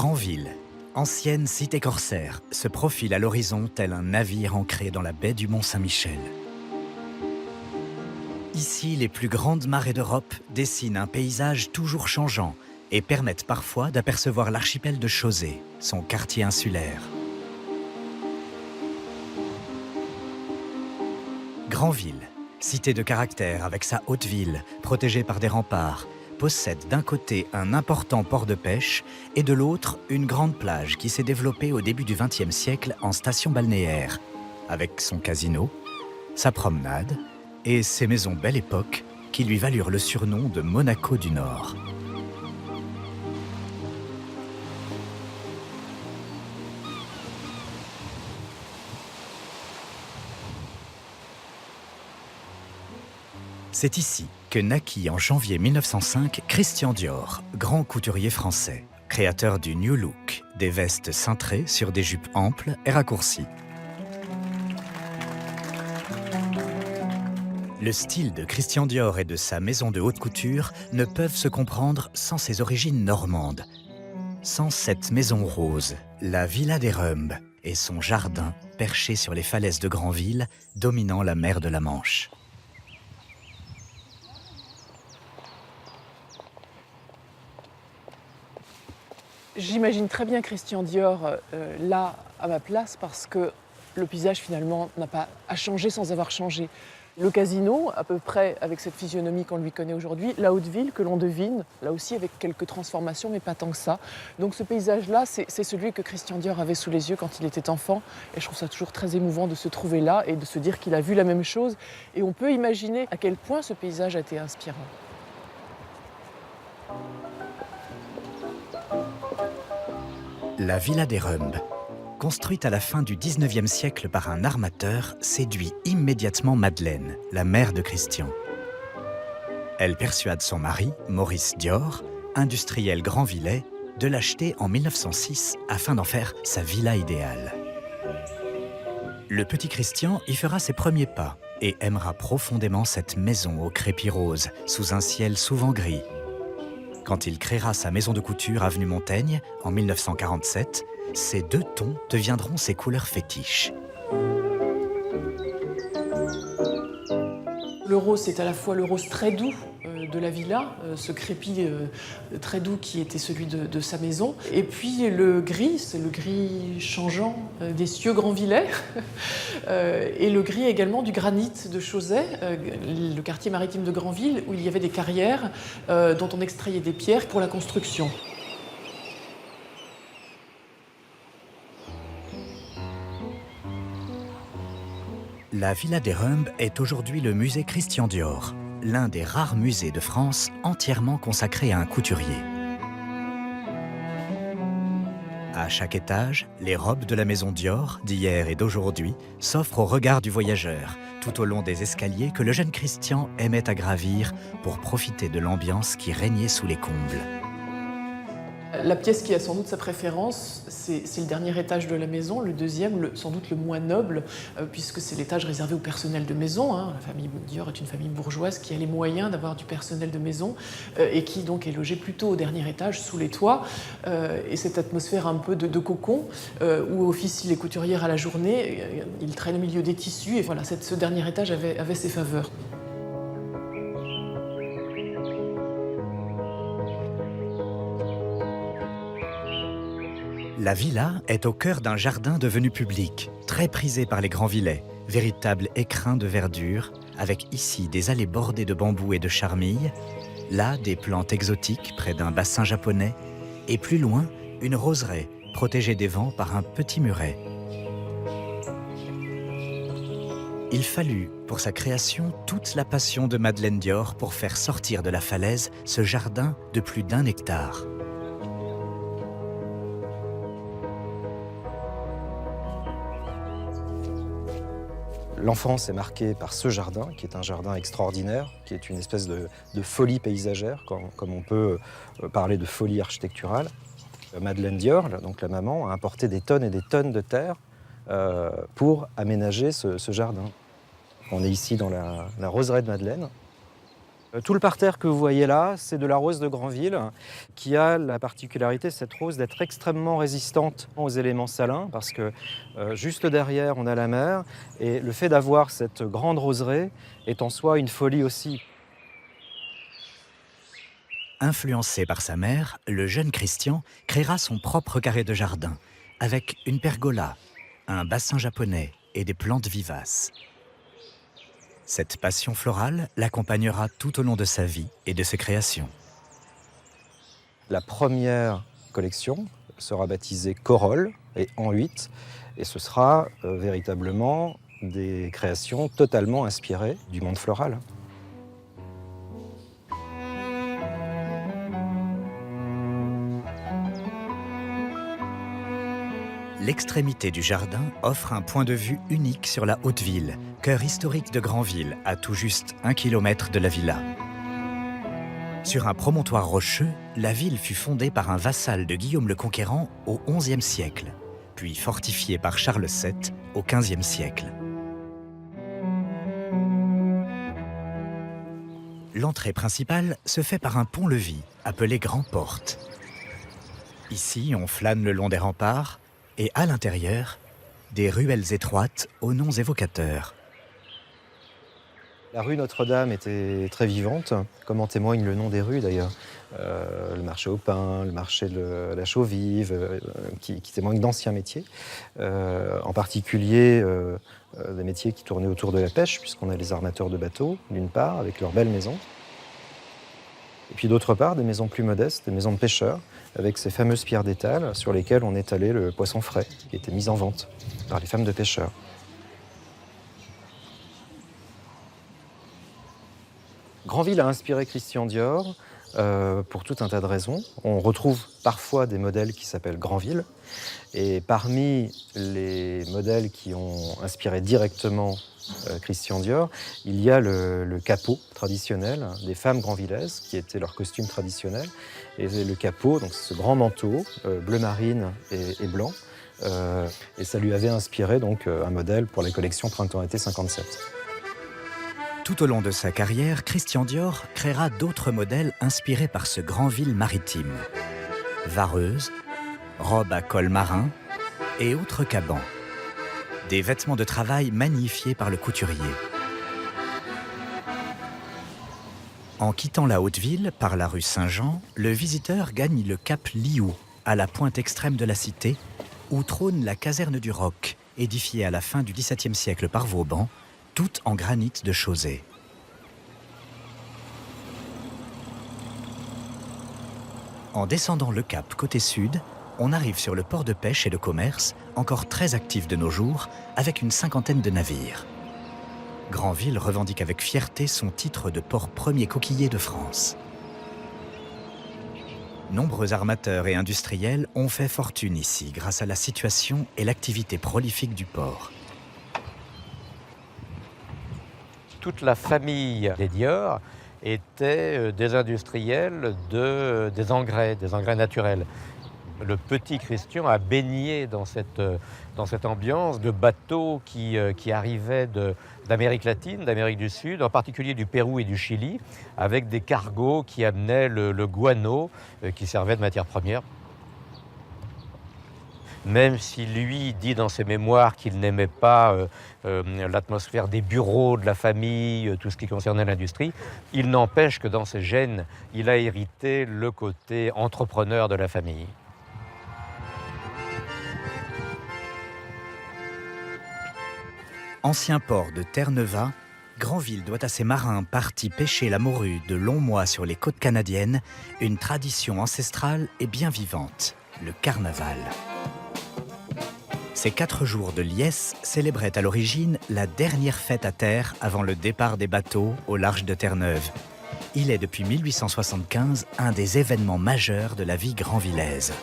Granville, ancienne cité corsaire, se profile à l'horizon tel un navire ancré dans la baie du Mont-Saint-Michel. Ici, les plus grandes marées d'Europe dessinent un paysage toujours changeant et permettent parfois d'apercevoir l'archipel de Chausey, son quartier insulaire. Granville, cité de caractère avec sa haute ville, protégée par des remparts, possède d'un côté un important port de pêche et de l'autre une grande plage qui s'est développée au début du XXe siècle en station balnéaire, avec son casino, sa promenade et ses maisons Belle Époque qui lui valurent le surnom de Monaco du Nord. C'est ici que naquit en janvier 1905 Christian Dior, grand couturier français, créateur du New Look, des vestes cintrées sur des jupes amples et raccourcies. Le style de Christian Dior et de sa maison de haute couture ne peuvent se comprendre sans ses origines normandes, sans cette maison rose, la Villa des Rumbes, et son jardin perché sur les falaises de Granville, dominant la mer de la Manche. J'imagine très bien Christian Dior là, à ma place, parce que le paysage finalement n'a pas à changer sans avoir changé. Le casino, à peu près avec cette physionomie qu'on lui connaît aujourd'hui, la haute ville que l'on devine, là aussi avec quelques transformations, mais pas tant que ça. Donc ce paysage-là, c'est celui que Christian Dior avait sous les yeux quand il était enfant. Et je trouve ça toujours très émouvant de se trouver là et de se dire qu'il a vu la même chose. Et on peut imaginer à quel point ce paysage a été inspirant. La Villa des Rumbes, construite à la fin du XIXe siècle par un armateur, séduit immédiatement Madeleine, la mère de Christian. Elle persuade son mari, Maurice Dior, industriel grandvillais, de l'acheter en 1906 afin d'en faire sa villa idéale. Le petit Christian y fera ses premiers pas et aimera profondément cette maison au crépi rose, sous un ciel souvent gris. Quand il créera sa maison de couture avenue Montaigne, en 1947, ces deux tons deviendront ses couleurs fétiches. Le rose, c'est à la fois le rose très doux de la villa, ce crépi très doux qui était celui de sa maison. Et puis le gris, c'est le gris changeant des cieux granvillais. Et le gris également du granit de Chausey, le quartier maritime de Granville, où il y avait des carrières dont on extrayait des pierres pour la construction. La Villa des Rumbes est aujourd'hui le musée Christian Dior, l'un des rares musées de France entièrement consacré à un couturier. À chaque étage, les robes de la maison Dior, d'hier et d'aujourd'hui, s'offrent au regard du voyageur, tout au long des escaliers que le jeune Christian aimait à gravir pour profiter de l'ambiance qui régnait sous les combles. La pièce qui a sans doute sa préférence, c'est le dernier étage de la maison, le deuxième, sans doute le moins noble, puisque c'est l'étage réservé au personnel de maison. La famille Dior est une famille bourgeoise qui a les moyens d'avoir du personnel de maison et qui donc est logé plutôt au dernier étage, sous les toits. Et cette atmosphère un peu de cocon, où officient les couturières à la journée, ils traînent au milieu des tissus, et voilà, ce dernier étage avait ses faveurs. La villa est au cœur d'un jardin devenu public, très prisé par les Granvillais, véritable écrin de verdure, avec ici des allées bordées de bambous et de charmilles, là des plantes exotiques près d'un bassin japonais, et plus loin, une roseraie protégée des vents par un petit muret. Il fallut, pour sa création, toute la passion de Madeleine Dior pour faire sortir de la falaise ce jardin de plus d'1 hectare. L'enfance est marquée par ce jardin, qui est un jardin extraordinaire, qui est une espèce de folie paysagère, comme on peut parler de folie architecturale. Madeleine Dior, donc la maman, a importé des tonnes et des tonnes de terre pour aménager ce jardin. On est ici dans la roseraie de Madeleine. Tout le parterre que vous voyez là, c'est de la rose de Granville, qui a la particularité, cette rose, d'être extrêmement résistante aux éléments salins, parce que juste derrière, on a la mer, et le fait d'avoir cette grande roseraie est en soi une folie aussi. Influencé par sa mère, le jeune Christian créera son propre carré de jardin, avec une pergola, un bassin japonais et des plantes vivaces. Cette passion florale l'accompagnera tout au long de sa vie et de ses créations. La première collection sera baptisée Corolle et en 8, et ce sera véritablement des créations totalement inspirées du monde floral. L'extrémité du jardin offre un point de vue unique sur la Haute-Ville, cœur historique de Granville, à tout juste 1 kilomètre de la villa. Sur un promontoire rocheux, la ville fut fondée par un vassal de Guillaume le Conquérant au XIe siècle, puis fortifiée par Charles VII au XVe siècle. L'entrée principale se fait par un pont-levis appelé Grand Porte. Ici, on flâne le long des remparts, et à l'intérieur, des ruelles étroites aux noms évocateurs. La rue Notre-Dame était très vivante, comme en témoigne le nom des rues d'ailleurs. Le marché au pain, le marché de la chaux-vive, qui témoignent d'anciens métiers. En particulier des métiers qui tournaient autour de la pêche, puisqu'on a les armateurs de bateaux, d'une part, avec leurs belles maisons. Et puis d'autre part, des maisons plus modestes, des maisons de pêcheurs, avec ces fameuses pierres d'étal sur lesquelles on étalait le poisson frais, qui était mis en vente par les femmes de pêcheurs. Granville a inspiré Christian Dior pour tout un tas de raisons. On retrouve parfois des modèles qui s'appellent Granville. Et parmi les modèles qui ont inspiré directement Christian Dior, il y a le capot traditionnel des femmes granvillaises, qui était leur costume traditionnel. Et le capot, donc ce grand manteau, bleu marine et blanc. Et ça lui avait inspiré donc, un modèle pour les collections Printemps-été 57. Tout au long de sa carrière, Christian Dior créera d'autres modèles inspirés par ce Granville maritime. Vareuses, robes à col marin et autres cabans. Des vêtements de travail magnifiés par le couturier. En quittant la Haute-Ville par la rue Saint-Jean, le visiteur gagne le cap Lioux, à la pointe extrême de la cité, où trône la caserne du Roc, édifiée à la fin du XVIIe siècle par Vauban, toute en granit de Chausey. En descendant le cap côté sud, on arrive sur le port de pêche et de commerce, encore très actif de nos jours, avec une 50aine de navires. Granville revendique avec fierté son titre de port premier coquillier de France. Nombreux armateurs et industriels ont fait fortune ici grâce à la situation et l'activité prolifique du port. Toute la famille des Dior étaient des industriels des engrais naturels. Le petit Christian a baigné dans cette ambiance de bateaux qui arrivaient d'Amérique latine, d'Amérique du Sud, en particulier du Pérou et du Chili, avec des cargos qui amenaient le guano qui servait de matière première. Même si lui dit dans ses mémoires qu'il n'aimait pas l'atmosphère des bureaux, de la famille, tout ce qui concernait l'industrie, il n'empêche que dans ses gènes, il a hérité le côté entrepreneur de la famille. Ancien port de Terre-Neuve, Granville doit à ses marins partis pêcher la morue de longs mois sur les côtes canadiennes une tradition ancestrale et bien vivante, le carnaval. Ces 4 jours de liesse célébraient à l'origine la dernière fête à terre avant le départ des bateaux au large de Terre-Neuve. Il est depuis 1875 un des événements majeurs de la vie granvillaise.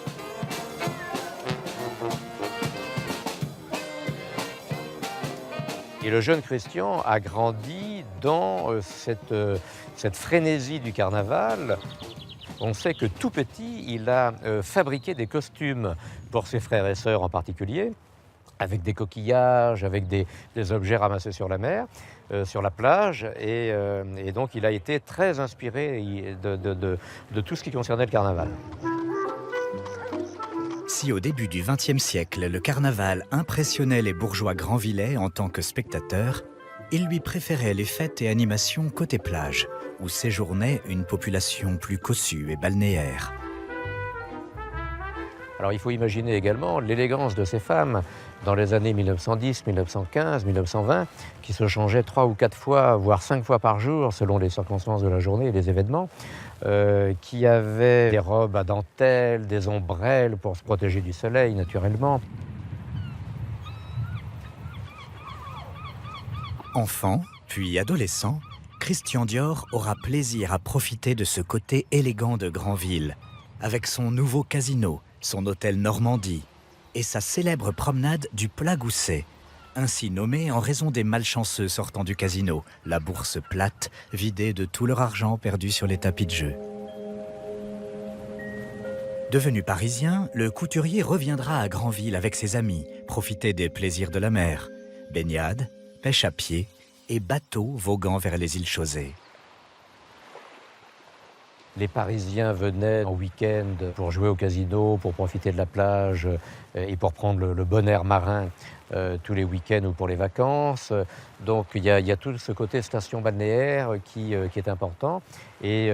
Et le jeune Christian a grandi dans cette frénésie du carnaval. On sait que tout petit, il a fabriqué des costumes pour ses frères et sœurs en particulier. avec des coquillages, avec des objets ramassés sur la mer, sur la plage. Et donc il a été très inspiré de tout ce qui concernait le carnaval. Si au début du XXe siècle, le carnaval impressionnait les bourgeois granvillais en tant que spectateurs, il lui préférait les fêtes et animations côté plage, où séjournait une population plus cossue et balnéaire. Alors il faut imaginer également l'élégance de ces femmes dans les années 1910, 1915, 1920, qui se changeaient 3 ou 4 fois, voire 5 fois par jour, selon les circonstances de la journée et les événements, qui avaient des robes à dentelle, des ombrelles pour se protéger du soleil, naturellement. Enfant, puis adolescent, Christian Dior aura plaisir à profiter de ce côté élégant de Granville, avec son nouveau casino, son hôtel Normandie et sa célèbre promenade du Plat Gousset, ainsi nommée en raison des malchanceux sortant du casino, la bourse plate, vidée de tout leur argent perdu sur les tapis de jeu. Devenu parisien, le couturier reviendra à Granville avec ses amis, profiter des plaisirs de la mer, baignade, pêche à pied et bateaux voguant vers les îles Chausey. Les Parisiens venaient en week-end pour jouer au casino, pour profiter de la plage et pour prendre le bon air marin tous les week-ends ou pour les vacances. Donc il y a tout ce côté station balnéaire qui est important. Et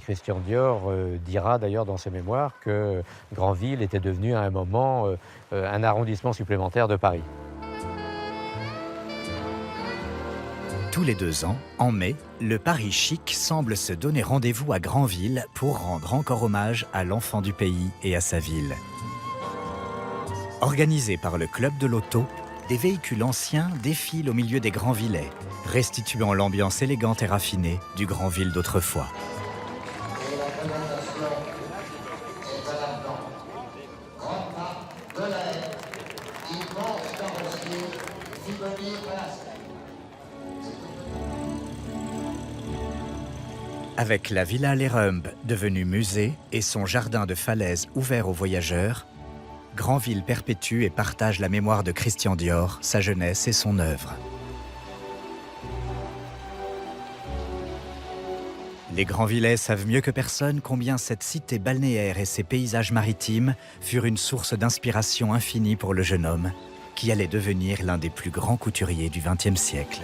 Christian Dior dira d'ailleurs dans ses mémoires que Granville était devenu à un moment un arrondissement supplémentaire de Paris. Tous les 2 ans, en mai, le Paris chic semble se donner rendez-vous à Granville pour rendre encore hommage à l'enfant du pays et à sa ville. Organisé par le Club de l'Auto, des véhicules anciens défilent au milieu des Granvillais, restituant l'ambiance élégante et raffinée du Granville d'autrefois. Avec la Villa Les Rumbes, devenue musée, et son jardin de falaises ouvert aux voyageurs, Granville perpétue et partage la mémoire de Christian Dior, sa jeunesse et son œuvre. Les Granvillais savent mieux que personne combien cette cité balnéaire et ses paysages maritimes furent une source d'inspiration infinie pour le jeune homme, qui allait devenir l'un des plus grands couturiers du XXe siècle.